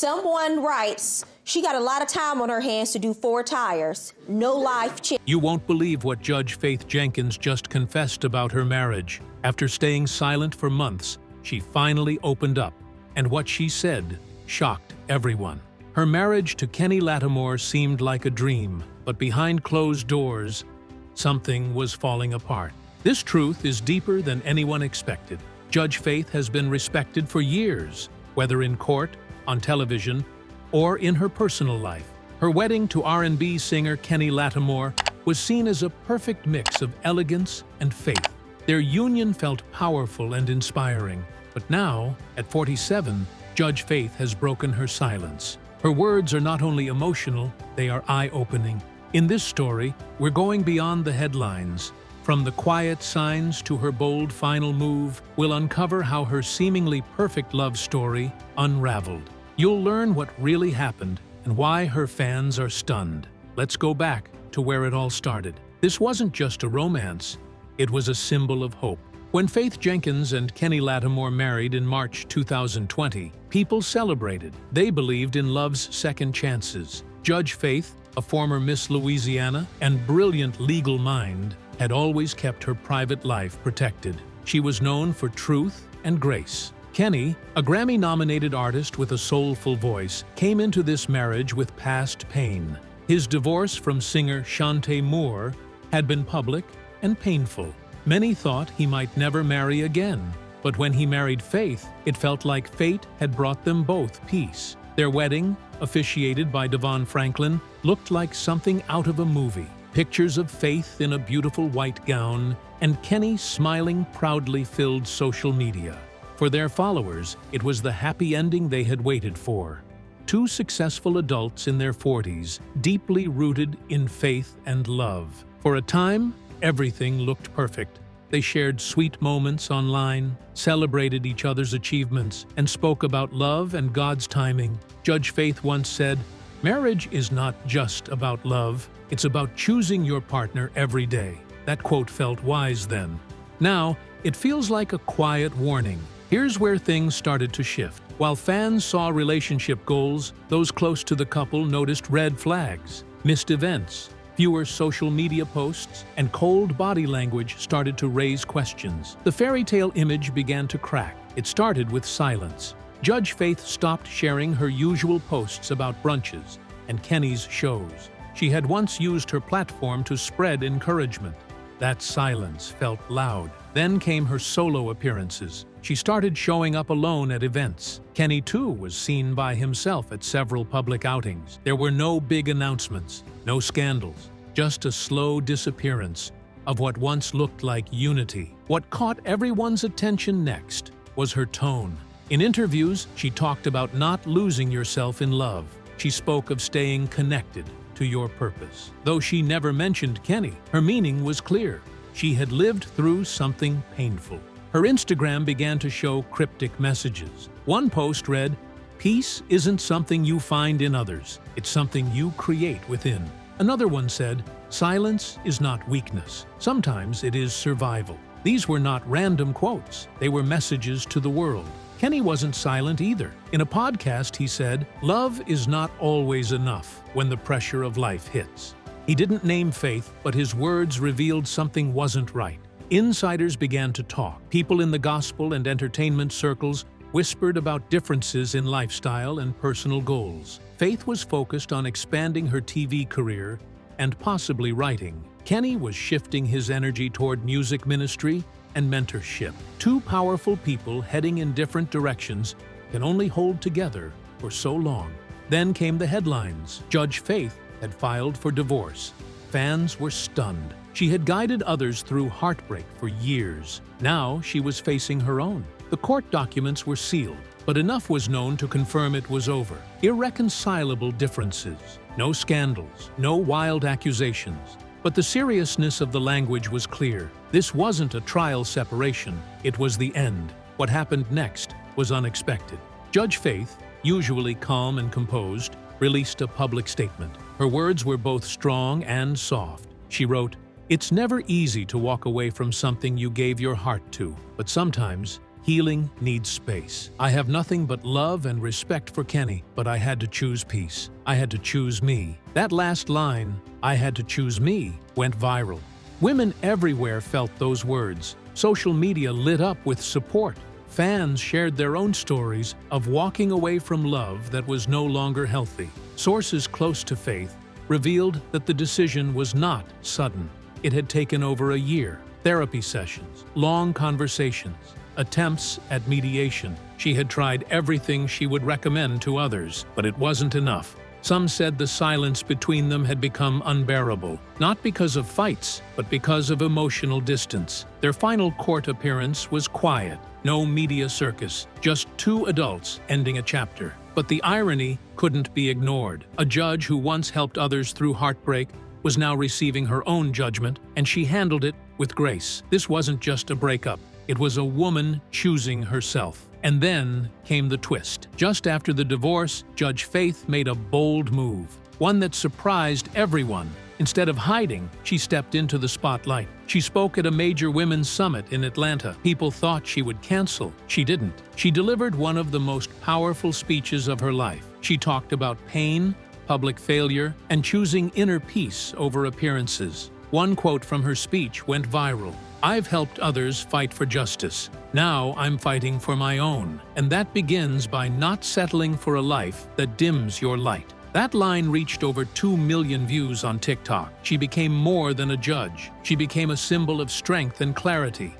Someone writes, she got a lot of time on her hands to do 4 tires. No life change. You won't believe what Judge Faith Jenkins just confessed about her marriage. After staying silent for months, she finally opened up. And what she said shocked everyone. Her marriage to Kenny Lattimore seemed like a dream, but behind closed doors, something was falling apart. This truth is deeper than anyone expected. Judge Faith has been respected for years, whether in court, on television, or in her personal life. Her wedding to R&B singer Kenny Lattimore was seen as a perfect mix of elegance and faith. Their union felt powerful and inspiring. But now, at 47, Judge Faith has broken her silence. Her words are not only emotional, they are eye-opening. In this story, we're going beyond the headlines. From the quiet signs to her bold final move, we'll uncover how her seemingly perfect love story unraveled. You'll learn what really happened and why her fans are stunned. Let's go back to where it all started. This wasn't just a romance, it was a symbol of hope. When Faith Jenkins and Kenny Lattimore married in March 2020, people celebrated. They believed in love's second chances. Judge Faith, a former Miss Louisiana and brilliant legal mind, had always kept her private life protected. She was known for truth and grace. Kenny, a Grammy-nominated artist with a soulful voice, came into this marriage with past pain. His divorce from singer Shantae Moore had been public and painful. Many thought he might never marry again, but when he married Faith, it felt like fate had brought them both peace. Their wedding, officiated by Devon Franklin, looked like something out of a movie. Pictures of Faith in a beautiful white gown and Kenny smiling proudly filled social media. For their followers, it was the happy ending they had waited for. 2 successful adults in their 40s, deeply rooted in faith and love. For a time, everything looked perfect. They shared sweet moments online, celebrated each other's achievements, and spoke about love and God's timing. Judge Faith once said, "Marriage is not just about love, it's about choosing your partner every day." That quote felt wise then. Now, it feels like a quiet warning. Here's where things started to shift. While fans saw relationship goals, those close to the couple noticed red flags, missed events, fewer social media posts, and cold body language started to raise questions. The fairy tale image began to crack. It started with silence. Judge Faith stopped sharing her usual posts about brunches and Kenny's shows. She had once used her platform to spread encouragement. That silence felt loud. Then came her solo appearances. She started showing up alone at events. Kenny, too, was seen by himself at several public outings. There were no big announcements, no scandals, just a slow disappearance of what once looked like unity. What caught everyone's attention next was her tone. In interviews, she talked about not losing yourself in love. She spoke of staying connected to your purpose. Though she never mentioned Kenny, her meaning was clear. She had lived through something painful. Her Instagram began to show cryptic messages. One post read, "Peace isn't something you find in others, it's something you create within." Another one said, "Silence is not weakness, sometimes it is survival." These were not random quotes, they were messages to the world. Kenny wasn't silent either. In a podcast, he said, "Love is not always enough when the pressure of life hits." He didn't name Faith, but his words revealed something wasn't right. Insiders began to talk. People in the gospel and entertainment circles whispered about differences in lifestyle and personal goals. Faith was focused on expanding her TV career and possibly writing. Kenny was shifting his energy toward music ministry and mentorship. 2 powerful people heading in different directions can only hold together for so long. Then came the headlines. Judge Faith had filed for divorce. Fans were stunned. She had guided others through heartbreak for years. Now she was facing her own. The court documents were sealed, but enough was known to confirm it was over. Irreconcilable differences. No scandals, no wild accusations. But the seriousness of the language was clear. This wasn't a trial separation, it was the end. What happened next was unexpected. Judge Faith, usually calm and composed, released a public statement. Her words were both strong and soft. She wrote, "It's never easy to walk away from something you gave your heart to, but sometimes Healing needs space. I have nothing but love and respect for Kenny, but I had to choose peace. I had to choose me. That last line, I had to choose me, went viral. Women everywhere felt those words. Social media lit up with support. Fans shared their own stories of walking away from love that was no longer healthy. Sources close to Faith revealed that the decision was not sudden. It had taken over a year. Therapy sessions, long conversations, attempts at mediation. She had tried everything she would recommend to others, but it wasn't enough. Some said the silence between them had become unbearable, not because of fights, but because of emotional distance. Their final court appearance was quiet, no media circus, just two adults ending a chapter. But the irony couldn't be ignored. A judge who once helped others through heartbreak was now receiving her own judgment, and she handled it with grace. This wasn't just a breakup. It was a woman choosing herself. And then came the twist. Just after the divorce, Judge Faith made a bold move, one that surprised everyone. Instead of hiding, she stepped into the spotlight. She spoke at a major women's summit in Atlanta. People thought she would cancel. She didn't. She delivered one of the most powerful speeches of her life. She talked about pain, public failure, and choosing inner peace over appearances. One quote from her speech went viral. "I've helped others fight for justice. Now I'm fighting for my own. And that begins by not settling for a life that dims your light." That line reached over 2 million views on TikTok. She became more than a judge. She became a symbol of strength and clarity.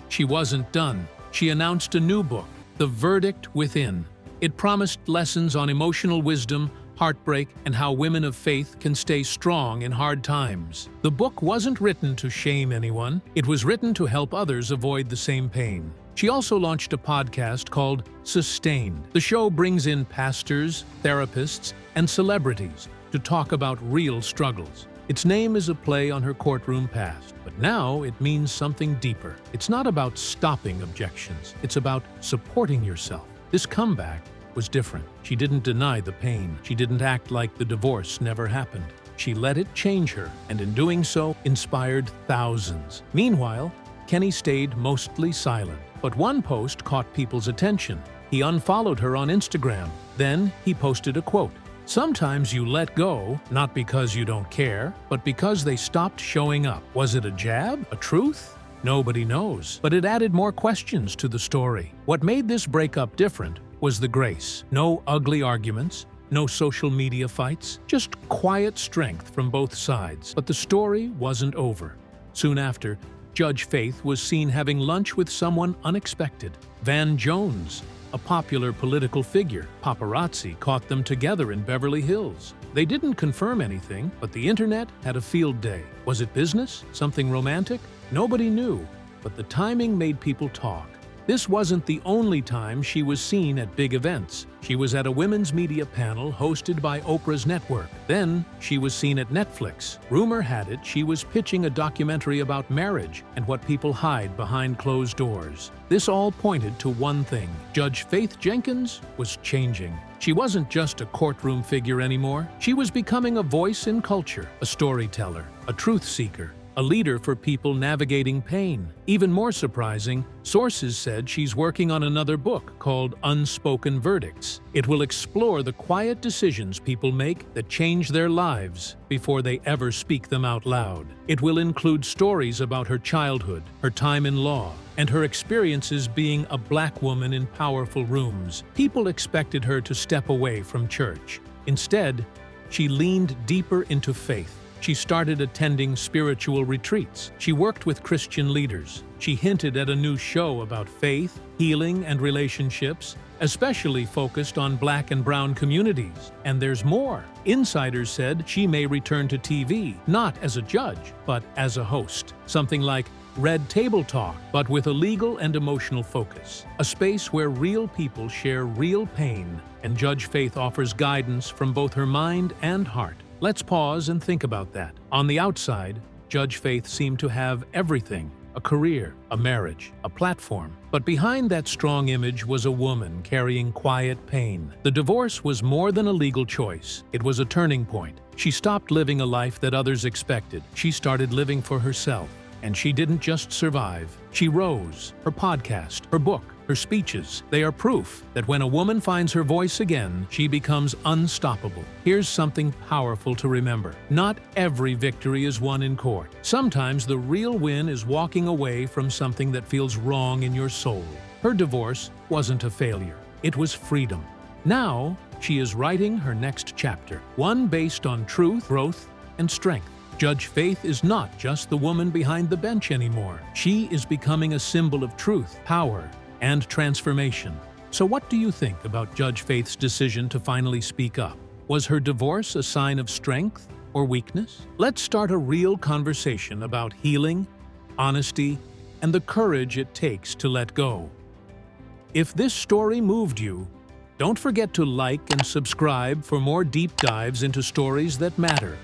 She wasn't done. She announced a new book, The Verdict Within. It promised lessons on emotional wisdom, heartbreak, and how women of faith can stay strong in hard times. The book wasn't written to shame anyone. It was written to help others avoid the same pain. She also launched a podcast called Sustained. The show brings in pastors, therapists, and celebrities to talk about real struggles. Its name is a play on her courtroom past, but now it means something deeper. It's not about stopping objections. It's about supporting yourself. This comeback was different. She didn't deny the pain. She didn't act like the divorce never happened. She let it change her, and in doing so, inspired thousands. Meanwhile, Kenny stayed mostly silent. But one post caught people's attention. He unfollowed her on Instagram. Then he posted a quote. "Sometimes you let go, not because you don't care, but because they stopped showing up." Was it a jab? A truth? Nobody knows. But it added more questions to the story. What made this breakup different was the grace. No ugly arguments, no social media fights, just quiet strength from both sides. But the story wasn't over. Soon after, Judge Faith was seen having lunch with someone unexpected. Van Jones, a popular political figure. Paparazzi caught them together in Beverly Hills. They didn't confirm anything, but the internet had a field day. Was it business? Something romantic? Nobody knew, but the timing made people talk. This wasn't the only time she was seen at big events. She was at a women's media panel hosted by Oprah's network. Then she was seen at Netflix. Rumor had it she was pitching a documentary about marriage and what people hide behind closed doors. This all pointed to one thing. Judge Faith Jenkins was changing. She wasn't just a courtroom figure anymore. She was becoming a voice in culture, a storyteller, a truth seeker, a leader for people navigating pain. Even more surprising, sources said she's working on another book called Unspoken Verdicts. It will explore the quiet decisions people make that change their lives before they ever speak them out loud. It will include stories about her childhood, her time in law, and her experiences being a black woman in powerful rooms. People expected her to step away from church. Instead, she leaned deeper into faith. She started attending spiritual retreats. She worked with Christian leaders. She hinted at a new show about faith, healing, and relationships, especially focused on Black and brown communities. And there's more. Insiders said she may return to TV, not as a judge, but as a host. Something like Red Table Talk, but with a legal and emotional focus. A space where real people share real pain, and Judge Faith offers guidance from both her mind and heart. Let's pause and think about that. On the outside, Judge Faith seemed to have everything: a career, a marriage, a platform. But behind that strong image was a woman carrying quiet pain. The divorce was more than a legal choice. It was a turning point. She stopped living a life that others expected. She started living for herself. And she didn't just survive. She rose. Her podcast, her book, Her speeches, they are proof that when a woman finds her voice again, she becomes unstoppable. Here's something powerful to remember. Not every victory is won in court. Sometimes the real win is walking away from something that feels wrong in your soul. Her divorce wasn't a failure. It was freedom. Now, she is writing her next chapter, one based on truth, growth, and strength. Judge Faith is not just the woman behind the bench anymore. She is becoming a symbol of truth, power, and transformation. So what do you think about Judge Faith's decision to finally speak up? Was her divorce a sign of strength or weakness? Let's start a real conversation about healing, honesty, and the courage it takes to let go. If this story moved you, don't forget to like and subscribe for more deep dives into stories that matter.